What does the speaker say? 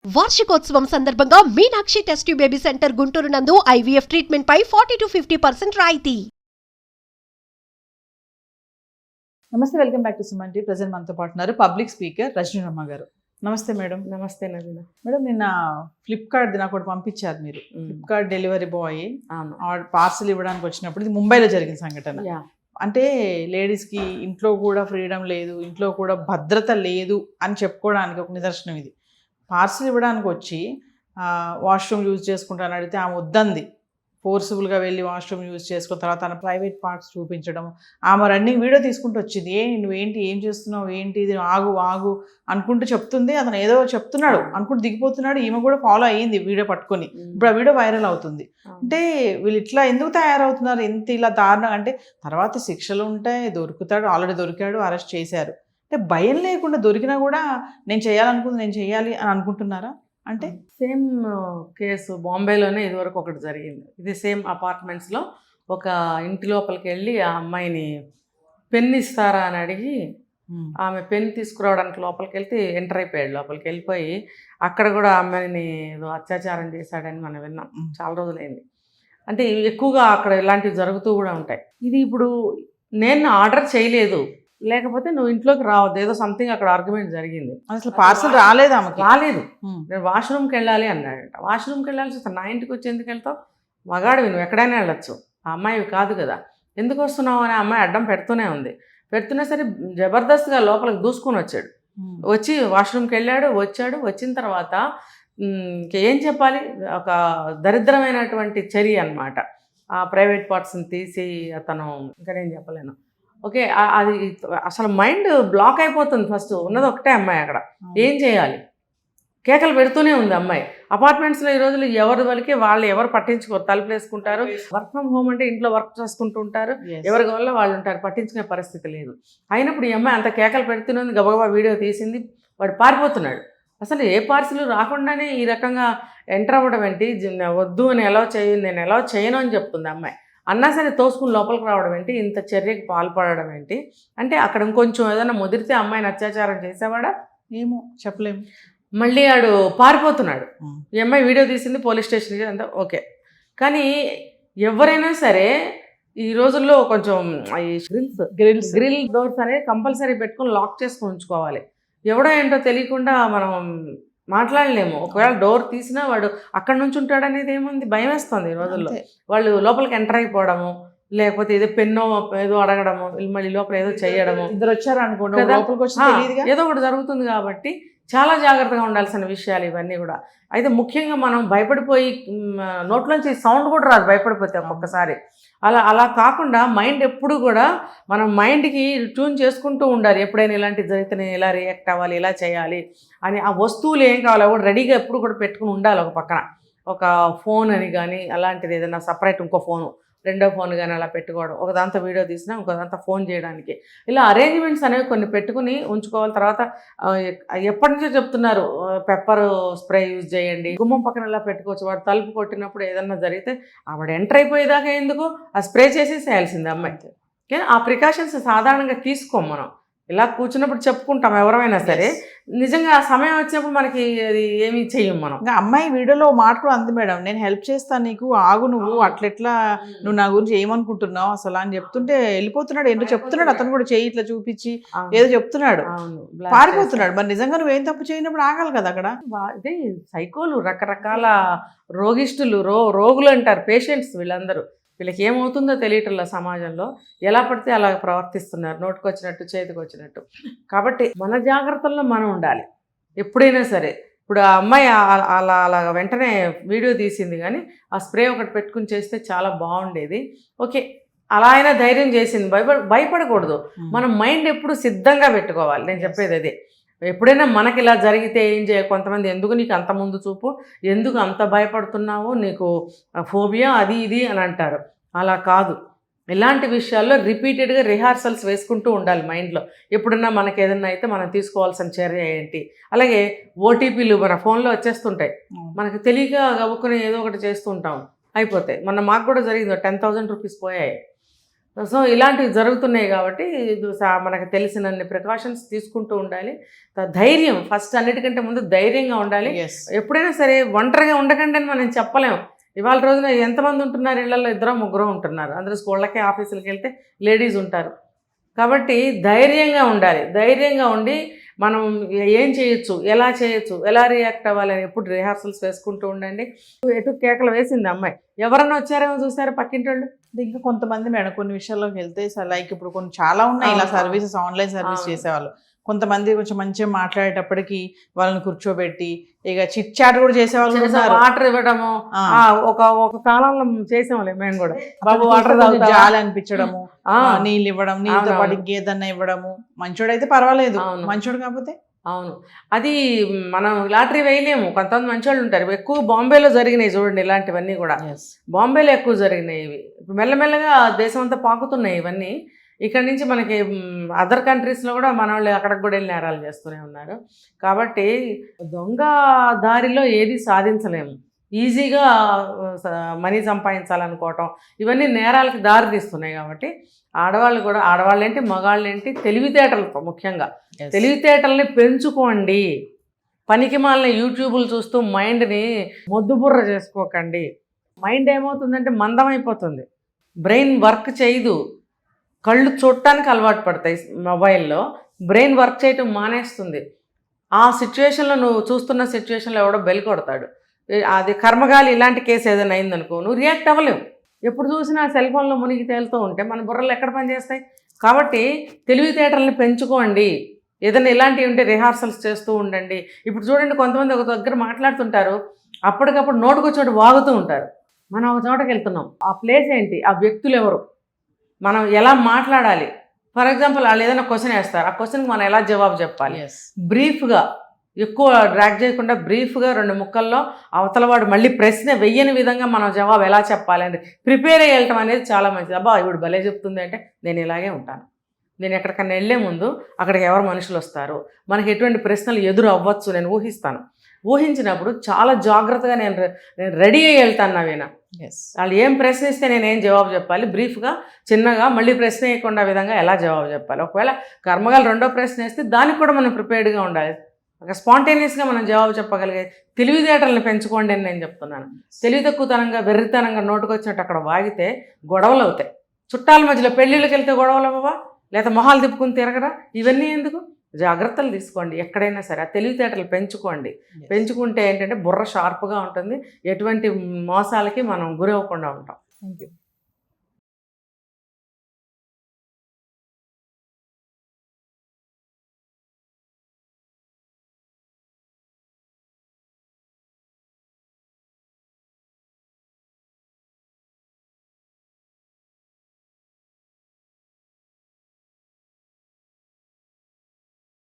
వార్షికోత్సవం సందర్భంగా Meenakshi test tube baby centre Guntur నందు ఐవీఎఫ్ ట్రీట్మెంట్ పై 40-50% రాయితీ. నమస్తే, welcome back to Suman T. Present మనతో పాటున్నారు పబ్లిక్ స్పీకర్ రజనీ రమ్మ గారు. నమస్తే మేడం. నమస్తే నవీన. మేడం, నిన్న ఫ్లిప్కార్ట్ నాకు ఒకటి పంపించారు మీరు. ఫ్లిప్కార్ట్ డెలివరీ బాయ్ అవును, పార్సల్ ఇవ్వడానికి వచ్చినప్పుడు, ఇది ముంబైలో జరిగిన సంఘటన. అంటే లేడీస్కి ఇంట్లో కూడా ఫ్రీడమ్ లేదు, ఇంట్లో కూడా భద్రత లేదు అని చెప్పుకోవడానికి ఒక నిదర్శనం ఇది. పార్సల్ ఇవ్వడానికి వచ్చి వాష్రూమ్ యూజ్ చేసుకుంటాను అడిగితే ఆమె వద్దంది. ఫోర్సిబుల్గా వెళ్ళి వాష్రూమ్ యూజ్ చేసుకున్న తర్వాత తన ప్రైవేట్ పార్ట్స్ చూపించడం, ఆమె రన్నింగ్ వీడియో తీసుకుంటూ వచ్చింది. నువ్వేంటి, ఏం చేస్తున్నావు, ఏంటి ఇది, ఆగు ఆగు అనుకుంటూ చెప్తుంది. అతను ఏదో చెప్తున్నాడు అనుకుంటూ దిగిపోతున్నాడు. ఈమె కూడా ఫాలో అయ్యింది వీడియో పట్టుకొని. ఇప్పుడు ఆ వీడియో వైరల్ అవుతుంది. అంటే వీళ్ళు ఇట్లా ఎందుకు తయారవుతున్నారు, ఎంత ఇలా దారుణం అంటే తర్వాత శిక్షలు ఉంటాయి, దొరుకుతాడు, ఆల్రెడీ దొరికాడు, అరెస్ట్ చేశారు. అంటే భయం లేకుండా దొరికినా కూడా నేను చేయాలనుకుంది నేను చేయాలి అని అనుకుంటున్నారా? అంటే సేమ్ కేసు బాంబేలోనే ఇదివరకు ఒకటి జరిగింది. ఇది సేమ్ అపార్ట్మెంట్స్లో ఒక ఇంటి లోపలికి వెళ్ళి ఆ అమ్మాయిని పెన్ ఇస్తారా అని అడిగి ఆమె పెన్ తీసుకురావడానికి లోపలికి వెళ్తే ఎంటర్ అయిపోయాడు. లోపలికి వెళ్ళిపోయి అక్కడ కూడా ఆ అమ్మాయిని ఏదో అత్యాచారం చేశాడని మనం విన్నాం. చాలా రోజులైంది. అంటే ఎక్కువగా అక్కడ ఇలాంటివి జరుగుతూ కూడా ఉంటాయి. ఇది ఇప్పుడు నేను ఆర్డర్ చేయలేదు, లేకపోతే నువ్వు ఇంట్లోకి రావద్దు, ఏదో సంథింగ్ అక్కడ ఆర్గ్యుమెంట్ జరిగింది. అసలు పార్సల్ రాలేదు, ఆమెకి రాలేదు. నేను వాష్రూమ్కి వెళ్ళాలి అన్నాడంట. వాష్రూమ్కి వెళ్ళాల్సి వస్తే నా ఇంటికి వచ్చి ఎందుకు వెళ్తావు, మగాడివి, నువ్వు ఎక్కడైనా వెళ్ళొచ్చు, ఆ అమ్మాయివి కాదు కదా, ఎందుకు వస్తున్నావు అని అమ్మాయి అడ్డం పెడుతూనే ఉంది. పెడుతున్నా సరే జబర్దస్త్గా లోపలికి దూసుకొని వచ్చాడు. వచ్చి వాష్రూమ్కి వెళ్ళాడు, వచ్చాడు. వచ్చిన తర్వాత ఏం చెప్పాలి, ఒక దరిద్రమైనటువంటి చర్య అన్నమాట. ఆ ప్రైవేట్ పార్ట్స్ని తీసి అతను, ఇంకా నేను చెప్పలేను. ఓకే, అది అసలు మైండ్ బ్లాక్ అయిపోతుంది. ఫస్ట్ ఉన్నది ఒకటే అమ్మాయి, అక్కడ ఏం చేయాలి, కేకలు పెడుతూనే ఉంది అమ్మాయి. అపార్ట్మెంట్స్లో ఈ రోజులు ఎవరి వరకే వాళ్ళు, ఎవరు పట్టించుకోరు, తలుపులు వేసుకుంటారు. వర్క్ ఫ్రమ్ హోమ్ అంటే ఇంట్లో వర్క్ చేసుకుంటూ ఉంటారు, ఎవరికి వల్ల వాళ్ళు ఉంటారు, పట్టించుకునే పరిస్థితి లేదు. అయినప్పుడు ఈ అమ్మాయి అంత కేకలు పెడుతూనే ఉంది. గబగబా వీడియో తీసింది, వాడు పారిపోతున్నాడు. అసలు ఏ పార్సిల్ రాకుండానే ఈ రకంగా ఎంటర్ అవ్వడం ఏంటి, వద్దు అని ఎలా చేయను, నేను ఎలా చేయను అని చెప్తుంది అమ్మాయి. అన్నా సరే తోసుకుని లోపలికి రావడం ఏంటి, ఇంత చర్యకి పాల్పడడం ఏంటి. అంటే అక్కడ ఇంకొంచెం ఏదైనా ముదిరితే అమ్మాయిని అత్యాచారం చేసేవాడా ఏమో చెప్పలేము. మళ్ళీ ఆడు పారిపోతున్నాడు. ఈ అమ్మాయి వీడియో తీసింది, పోలీస్ స్టేషన్కి అంతా ఓకే. కానీ ఎవరైనా సరే ఈ రోజుల్లో కొంచెం ఈ గ్రిల్ డోర్స్ అనేది కంపల్సరీ పెట్టుకుని లాక్ చేసుకుని ఉంచుకోవాలి. ఎవడో ఏంటో తెలియకుండా మనం మాట్లాడలేము. ఒకవేళ డోర్ తీసినా వాడు అక్కడ నుంచి ఉంటాడు అనేది ఏముంది, భయం వేస్తుంది ఈ రోజుల్లో. వాళ్ళు లోపలికి ఎంటర్ అయిపోవడము, లేకపోతే ఏదో పెన్నో ఏదో అడగడము, మళ్ళీ లోపల ఏదో చేయడము, ఇద్దరు వచ్చారు అనుకోండి, ఏదో ఒకటి జరుగుతుంది. కాబట్టి చాలా జాగ్రత్తగా ఉండాల్సిన విషయాలు ఇవన్నీ కూడా. అయితే ముఖ్యంగా మనం భయపడిపోయి నోట్లోంచి సౌండ్ కూడా రాదు భయపడిపోతే ఒక్కొక్కసారి. అలా కాకుండా మైండ్ ఎప్పుడు కూడా మనం మైండ్కి ట్యూన్ చేసుకుంటూ ఉండాలి. ఎప్పుడైనా ఇలాంటి జరిగితే నేను ఇలా రియాక్ట్ అవ్వాలి, ఇలా చేయాలి అని ఆ వస్తువులు ఏం కావాలో కూడా రెడీగా ఎప్పుడు కూడా పెట్టుకుని ఉండాలి. ఒక పక్కన ఒక ఫోన్ అని కానీ అలాంటిది ఏదైనా సపరేట్ ఇంకో ఫోను, రెండో ఫోన్ కానీ అలా పెట్టుకోవడం, ఒక దాంతో వీడియో తీసినా ఇంకో దాంతో ఫోన్ చేయడానికి, ఇలా అరేంజ్మెంట్స్ అనేవి కొన్ని పెట్టుకుని ఉంచుకోవాలి. తర్వాత ఎప్పటి నుంచో చెప్తున్నారు పెప్పర్ స్ప్రే యూజ్ చేయండి, గుమ్మం పక్కన ఇలా పెట్టుకోవచ్చు. వాడు తలుపు కొట్టినప్పుడు ఏదన్నా జరిగితే ఆవిడ ఎంటర్ అయిపోయేదాకా ఎందుకు, ఆ స్ప్రే చేసేసేయాల్సింది అమ్మాయి. కానీ ఆ ప్రికాషన్స్ సాధారణంగా తీసుకోం మనం. ఇలా కూర్చున్నప్పుడు చెప్పుకుంటాం ఎవరైనా సరే, నిజంగా ఆ సమయం వచ్చినప్పుడు మనకి అది ఏమీ చెయ్యం మనం. ఇంకా అమ్మాయి వీడియోలో మాట కూడా అంది, మేడం నేను హెల్ప్ చేస్తాను నీకు, ఆగు, నువ్వు అట్లెట్లా, నువ్వు నా గురించి ఏమనుకుంటున్నావు అసలు అని చెప్తుంటే వెళ్ళిపోతున్నాడు. ఏంటో చెప్తున్నాడు అతను కూడా, చేయి ఇట్లా చూపించి ఏదో చెప్తున్నాడు, పారిపోతున్నాడు. మరి నిజంగా నువ్వేం తప్పు చేయనప్పుడు ఆగాలి కదా అక్కడ. ఇదే సైకోలు, రకరకాల రోగిష్టులు, రోగులు అంటారు, పేషెంట్స్ వీళ్ళందరూ. వీళ్ళకి ఏమవుతుందో తెలియటంలో సమాజంలో ఎలా పడితే అలా ప్రవర్తిస్తున్నారు, నోటికి వచ్చినట్టు చేతికి వచ్చినట్టు. కాబట్టి మన జాగ్రత్తల్లో మనం ఉండాలి ఎప్పుడైనా సరే. ఇప్పుడు ఆ అమ్మాయి అలా వెంటనే వీడియో తీసింది, కానీ ఆ స్ప్రే ఒకటి పెట్టుకుని చేస్తే చాలా బాగుండేది. ఓకే, అలా అయినా ధైర్యం చేసింది. భయపడకూడదు. మన మైండ్ ఎప్పుడు సిద్ధంగా పెట్టుకోవాలి. నేను చెప్పేది అదే. ఎప్పుడైనా మనకి ఇలా జరిగితే ఏం చేయాలి, కొంతమంది ఎందుకు నీకు అంత ముందు చూపు, ఎందుకు అంత భయపడుతున్నావు, నీకు ఫోబియా అది ఇది అని అంటారు. అలా కాదు. ఇలాంటి విషయాల్లో రిపీటెడ్గా రిహార్సల్స్ వేసుకుంటూ ఉండాలి మైండ్లో. ఎప్పుడన్నా మనకి ఏదన్నా అయితే మనం తీసుకోవాల్సిన చర్య ఏంటి. అలాగే ఓటీపీలు మన ఫోన్లో వచ్చేస్తుంటాయి, మనకి తెలియక గవ్వుకుని ఏదో ఒకటి చేస్తూ ఉంటాం, అయిపోతాయి. మాకు కూడా జరిగింది, 10,000 రూపీస్ పోయాయి. సో ఇలాంటివి జరుగుతున్నాయి కాబట్టి మనకు తెలిసినన్ని ప్రికాషన్స్ తీసుకుంటూ ఉండాలి. ధైర్యం ఫస్ట్, అన్నిటికంటే ముందు ధైర్యంగా ఉండాలి. Yes. ఎప్పుడైనా సరే ఒంటరిగా ఉండకండి అని మనం చెప్పలేము. ఇవాళ రోజున ఎంతమంది ఉంటున్నారు ఇళ్లలో, 2-3 ఉంటున్నారు. అందరూ స్కూళ్ళకి ఆఫీసులకి వెళ్తే లేడీస్ ఉంటారు. కాబట్టి ధైర్యంగా ఉండాలి. ధైర్యంగా ఉండి మనం ఏం చేయొచ్చు, ఎలా రియాక్ట్ అవ్వాలని ఎప్పుడు రిహార్సల్స్ వేసుకుంటూ ఉండండి. ఎటు కేకలు వేసింది అమ్మాయి, ఎవరన్నా వచ్చారేమో చూసారు పక్కింటి వాళ్ళు. ఇంకా కొంతమంది మేడం కొన్ని విషయాల్లోకి వెళ్తే లైక్ ఇప్పుడు కొన్ని చాలా ఉన్నాయి ఇలా సర్వీసెస్, ఆన్లైన్ సర్వీస్ చేసేవాళ్ళు. కొంతమంది కొంచెం మంచిగా మాట్లాడేటప్పటికి వాళ్ళని కూర్చోబెట్టి ఇక చిట్ చాట్ కూడా చేసేవాళ్ళు ఉన్నారు. వాటర్ ఇవ్వడము, ఒక కాలంలో చేసేవాళ్ళం మేము కూడా. బాబు వాటర్ జాలి అనిపించడము, నీళ్ళు ఇవ్వడం, నీళ్ళతో పాటు ఇంకేదన్నా ఇవ్వడము. మంచోడు అయితే పర్వాలేదు, మంచోడు కాకపోతే అవును, అది మనం లాటరీ వేయలేము. కొంతమంది మంచి వాళ్ళు ఉంటారు. ఎక్కువ బాంబేలో జరిగినాయి చూడండి ఇలాంటివన్నీ కూడా. బాంబేలో ఎక్కువ జరిగినాయి ఇవి. మెల్లమెల్లగా దేశం అంతా పాకుతున్నాయి ఇవన్నీ. ఇక్కడ నుంచి మనకి అదర్ కంట్రీస్లో కూడా మన వాళ్ళు అక్కడికి కూడా వెళ్ళి నేరాలు చేస్తూనే ఉన్నారు. కాబట్టి దొంగ దారిలో ఏది సాధించలేము. ఈజీగా మనీ సంపాదించాలనుకోవటం ఇవన్నీ నేరాలకి దారి తీస్తున్నాయి. కాబట్టి ఆడవాళ్ళు కూడా, ఆడవాళ్ళేంటి మగాళ్ళేంటి, తెలివితేటలతో ముఖ్యంగా తెలివితేటల్ని పెంచుకోండి. పనికి మాలిన యూట్యూబ్లు చూస్తూ మైండ్ని మొద్దుబుర్ర చేసుకోకండి. మైండ్ ఏమవుతుందంటే మందమైపోతుంది, బ్రెయిన్ వర్క్ చేయదు. కళ్ళు చూడటానికి అలవాటు పడతాయి మొబైల్లో, బ్రెయిన్ వర్క్ చేయటం మానేస్తుంది. ఆ సిచ్యువేషన్లో నువ్వు చూస్తున్న సిచ్యువేషన్లో ఎవడో బెల్ కొడతాడు, అది కర్మగాలి ఇలాంటి కేసు ఏదైనా అయిందనుకో, నువ్వు రియాక్ట్ అవ్వలేవు. ఎప్పుడు చూసినా సెల్ ఫోన్లో మునిగి తేలుతూ ఉంటే మన బుర్రలు ఎక్కడ పనిచేస్తాయి? కాబట్టి తెలివితేటల్ని పెంచుకోండి. ఏదైనా ఇలాంటివి ఉంటే రిహార్సల్స్ చేస్తూ ఉండండి. ఇప్పుడు చూడండి, కొంతమంది ఒక దగ్గర మాట్లాడుతుంటారు, అప్పటికప్పుడు నోటుకొచ్చోటి వాగుతూ ఉంటారు. మనం ఒక చోటకి వెళ్తున్నాం, ఆ ప్లేస్ ఏంటి, ఆ వ్యక్తులు ఎవరు, మనం ఎలా మాట్లాడాలి. ఫర్ ఎగ్జాంపుల్ వాళ్ళు ఏదైనా క్వశ్చన్ వేస్తారు, ఆ క్వశ్చన్కి మనం ఎలా జవాబు చెప్పాలి. బ్రీఫ్గా, ఎక్కువ డ్రాగ్ చేయకుండా బ్రీఫ్గా 2 ముక్కల్లో అవతలవాడు మళ్ళీ ప్రశ్న వెయ్యని విధంగా మనం జవాబు ఎలా చెప్పాలి అంటే ప్రిపేర్ అయ్యి వెళ్ళటం అనేది చాలా మంచిది. అబ్బా ఇప్పుడు భలే చెప్తుంది అంటే నేను ఇలాగే ఉంటాను. నేను ఎక్కడికన్నా వెళ్ళే ముందు అక్కడికి ఎవరు మనుషులు వస్తారు, మనకి ఎటువంటి ప్రశ్నలు ఎదురు అవ్వచ్చు నేను ఊహిస్తాను. ఊహించినప్పుడు చాలా జాగ్రత్తగా నేను రెడీ అయ్యి వెళ్తాను. నవీన వాళ్ళు ఏం ప్రశ్న ఇస్తే నేనేం జవాబు చెప్పాలి, బ్రీఫ్గా చిన్నగా మళ్ళీ ప్రశ్న వేయకుండా విధంగా ఎలా జవాబు చెప్పాలి. ఒకవేళ కర్మగాలు 2వ ప్రశ్న వేస్తే దానికి కూడా మనం ప్రిపేర్డ్గా ఉండాలి. ఒక స్పాంటేనియస్గా మనం జవాబు చెప్పగలిగే తెలివితేటలను పెంచుకోండి అని నేను చెప్తున్నాను. తెలివి తక్కువతనంగా వెర్రితనంగా నోటుకొచ్చినట్టు అక్కడ వాగితే గొడవలు అవుతాయి. చుట్టాల మధ్యలో పెళ్ళిళ్ళకి వెళ్తే గొడవలు అవ్వవా, లేదా మొహాలు తిప్పుకుని తిరగరా, ఇవన్నీ ఎందుకు? జాగ్రత్తలు తీసుకోండి ఎక్కడైనా సరే. ఆ తెలివితేటలు పెంచుకోండి. పెంచుకుంటే ఏంటంటే బుర్ర షార్ప్గా ఉంటుంది, ఎటువంటి మోసాలకి మనం గురవ్వకుండా ఉంటాం. Thank you.